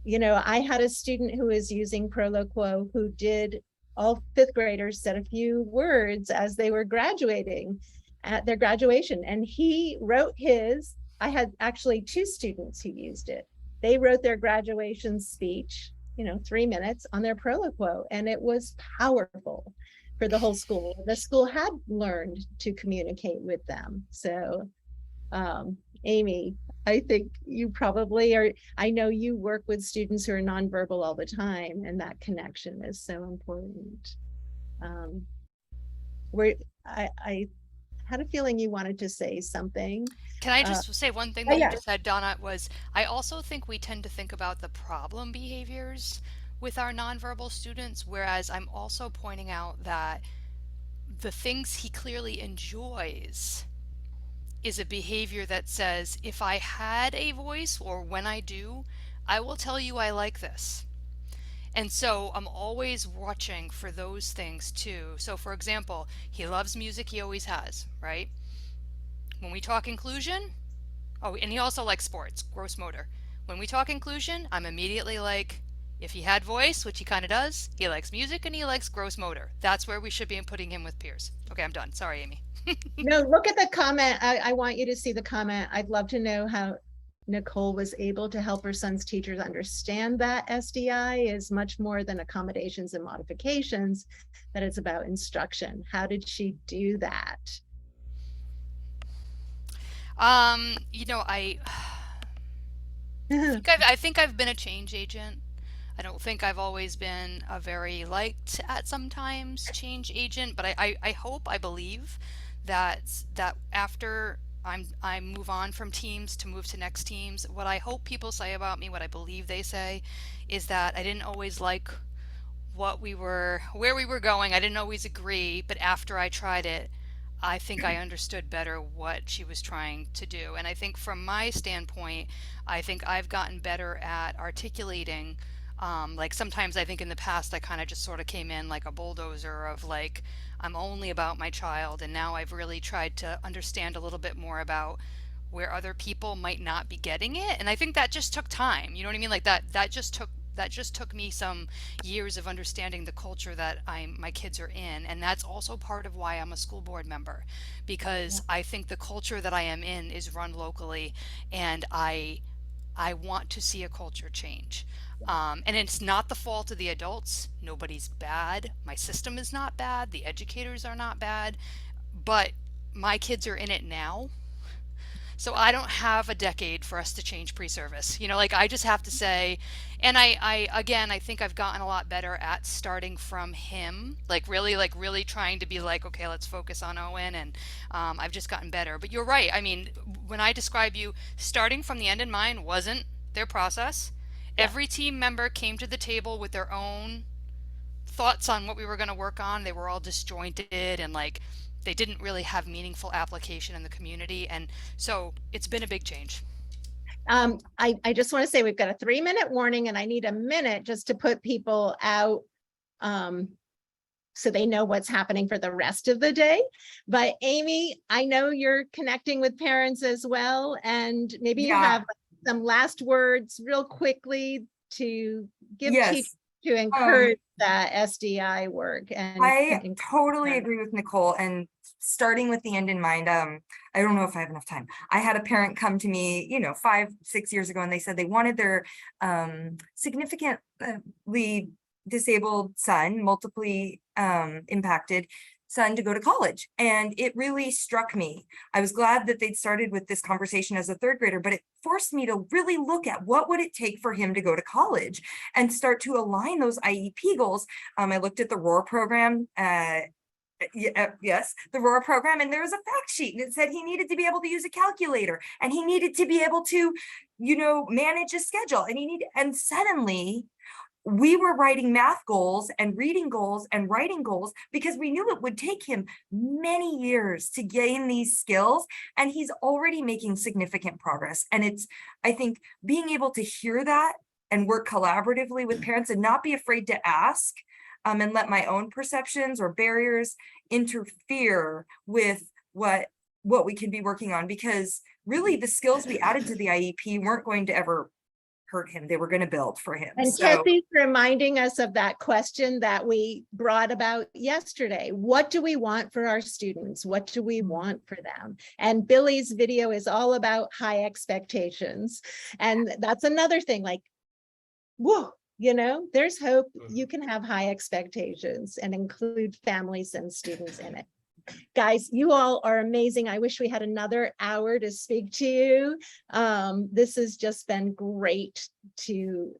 I had a student who was using Proloquo who did, all fifth graders said a few words as they were graduating at their graduation. And he wrote I had actually two students who used it. They wrote their graduation speech, 3 minutes on their Proloquo, and it was powerful for the whole school. The school had learned to communicate with them. So, Amy, I think you probably are, I know you work with students who are nonverbal all the time, and that connection is so important. I had a feeling you wanted to say something. Can I just say one thing that you just said, Donna, was I also think we tend to think about the problem behaviors with our nonverbal students, whereas I'm also pointing out that the things he clearly enjoys is a behavior that says, if I had a voice, or when I do, I will tell you I like this. And so I'm always watching for those things too. So for example, he loves music, he always has, right? When we talk inclusion, and he also likes sports, gross motor. When we talk inclusion, I'm immediately like, if he had voice, which he kind of does, he likes music and he likes gross motor. That's where we should be putting him with peers. Okay, I'm done. Sorry, Amy. No, look at the comment. I want you to see the comment. I'd love to know how Nicole was able to help her son's teachers understand that SDI is much more than accommodations and modifications, that it's about instruction. How did she do that? I think I've been a change agent. I don't think I've always been a very liked at sometimes change agent, but I believe that after I move on from teams to move to next teams, what I hope people say about me, what I believe they say, is that I didn't always like where we were going. I didn't always agree, but after I tried it, I think I understood better what she was trying to do. And I think from my standpoint, I think I've gotten better at articulating. Like sometimes I think in the past I kind of just sort of came in like a bulldozer of like, I'm only about my child, and now I've really tried to understand a little bit more about where other people might not be getting it. And I think that just took time. You know what I mean? Like that just took me some years of understanding the culture that my kids are in. And that's also part of why I'm a school board member, because I think the culture that I am in is run locally, and I want to see a culture change. And it's not the fault of the adults. Nobody's bad. My system is not bad. The educators are not bad, but my kids are in it now. So I don't have a decade for us to change pre-service. Like I just have to say, and I think I've gotten a lot better at starting from him, like really trying to be like, okay, let's focus on Owen. And I've just gotten better. But you're right. I mean, when I describe you, starting from the end in mind wasn't their process. Yeah. Every team member came to the table with their own thoughts on what we were going to work on. They were all disjointed and like, they didn't really have meaningful application in the community. And so it's been a big change. I just want to say we've got a 3-minute warning and I need a minute just to put people out so they know what's happening for the rest of the day. But Amy, I know you're connecting with parents as well, and maybe you have some last words real quickly to give teachers to encourage that SDI work. And I totally agree with Nicole, and starting with the end in mind, I don't know if I have enough time. I had a parent come to me, 5-6 years ago, and they said they wanted their significantly disabled son, multiply impacted son, to go to college. And it really struck me. I was glad that they'd started with this conversation as a 3rd grader, but it forced me to really look at what would it take for him to go to college and start to align those IEP goals. I looked at the ROAR program, yes, the ROAR program, and there was a fact sheet that said he needed to be able to use a calculator, and he needed to be able to, manage a schedule, and suddenly we were writing math goals and reading goals and writing goals because we knew it would take him many years to gain these skills, and he's already making significant progress. And I think being able to hear that and work collaboratively with parents and not be afraid to ask and let my own perceptions or barriers interfere with what we can be working on, because really the skills we added to the IEP weren't going to ever hurt him. They were going to build for him. And Kathy's reminding us of that question that we brought about yesterday. What do we want for our students? What do we want for them? And Billy's video is all about high expectations. And that's another thing, like, whoa, there's hope. You can have high expectations and include families and students in it. Guys, you all are amazing. I wish we had another hour to speak to you. This has just been great to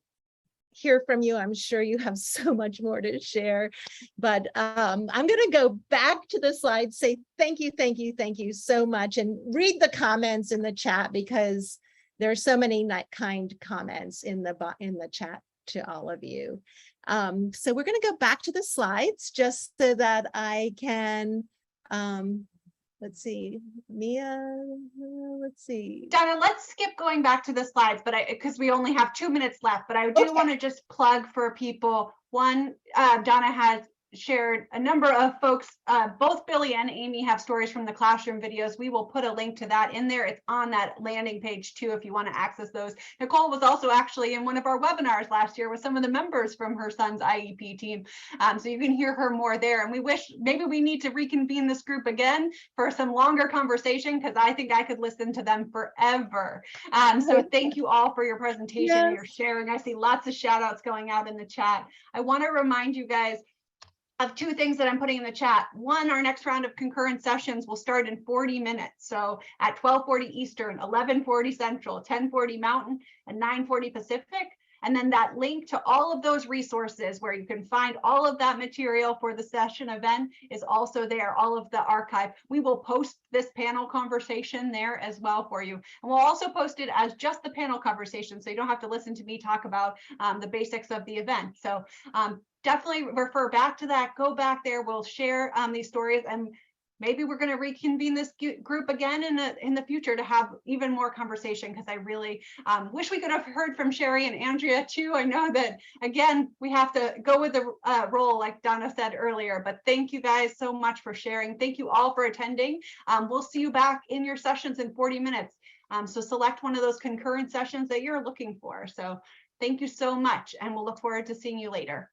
hear from you. I'm sure you have so much more to share, but I'm going to go back to the slides, say thank you so much, and read the comments in the chat, because there are so many kind comments in the chat to all of you. So we're going to go back to the slides just so that I can let's see, Mia, let's see. Donna, let's skip going back to the slides, but because we only have 2 minutes left, but I do want to just plug for people. One, Donna has shared a number of folks, both Billy and Amy have stories from the classroom videos. We will put a link to that in there. It's on that landing page too, if you want to access those. Nicole was also actually in one of our webinars last year with some of the members from her son's IEP team. So you can hear her more there. And we wish maybe we need to reconvene this group again for some longer conversation, because I think I could listen to them forever. So thank you all for your presentation and your sharing. I see lots of shout outs going out in the chat. I want to remind you guys of 2 things that I'm putting in the chat. One, our next round of concurrent sessions will start in 40 minutes. So at 12:40 Eastern, 11:40 Central, 10:40 Mountain, and 9:40 Pacific. And then that link to all of those resources where you can find all of that material for the session event is also there, all of the archive. We will post this panel conversation there as well for you. And we'll also post it as just the panel conversation, so you don't have to listen to me talk about the basics of the event. So definitely refer back to that, go back there, we'll share these stories, and maybe we're going to reconvene this group again in the future to have even more conversation, because I really wish we could have heard from Sherry and Andrea too. I know that, again, we have to go with the role like Donna said earlier, but thank you guys so much for sharing. Thank you all for attending. We'll see you back in your sessions in 40 minutes. So select one of those concurrent sessions that you're looking for. So thank you so much, and we'll look forward to seeing you later.